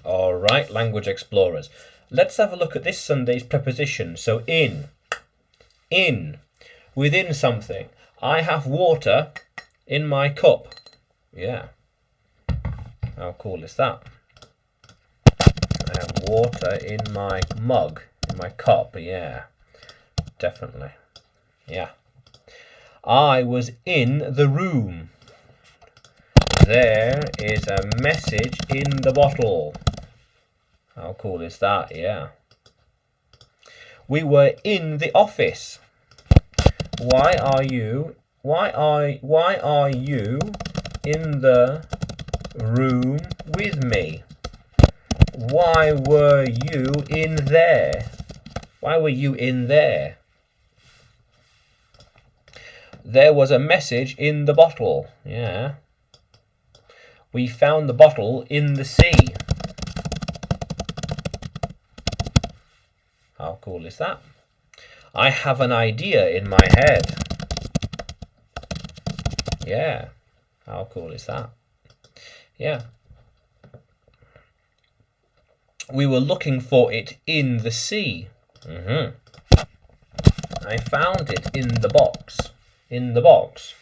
All right, language explorers. Let's have a look at this Sunday's preposition. So in, within something. I have water in my cup. Yeah. How cool is that? I have water in my mug, in my cup. Yeah, definitely. Yeah. I was in the room. There is a message in the bottle. How cool is that? Yeah. We were in the office. Why are you in the room with me? Why were you in there? Why were you in there? There was a message in the bottle. Yeah. We found the bottle in the sea. How cool is that? I have an idea in my head. Yeah. How cool is that? Yeah. We were looking for it in the sea. I found it in the box. In the box.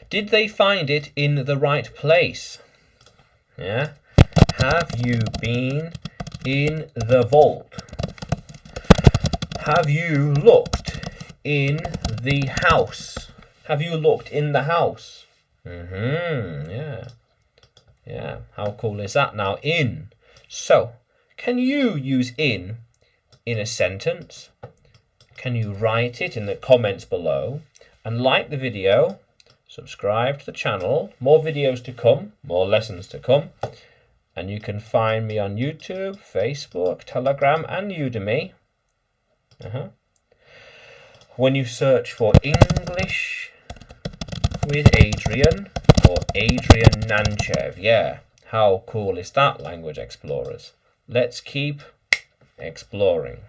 Did they find it in the right place? Yeah. Have you been in the vault? Have you looked in the house? Have you looked in the house? Yeah. Yeah. How cool is that now? In. So, can you use in a sentence? Can you write it in the comments below? And like the video, subscribe to the channel. More videos to come, more lessons to come. And you can find me on YouTube, Facebook, Telegram, and Udemy. When you search for English with Adrian or Adrian Nanchev. Yeah, how cool is that, language explorers? Let's keep exploring.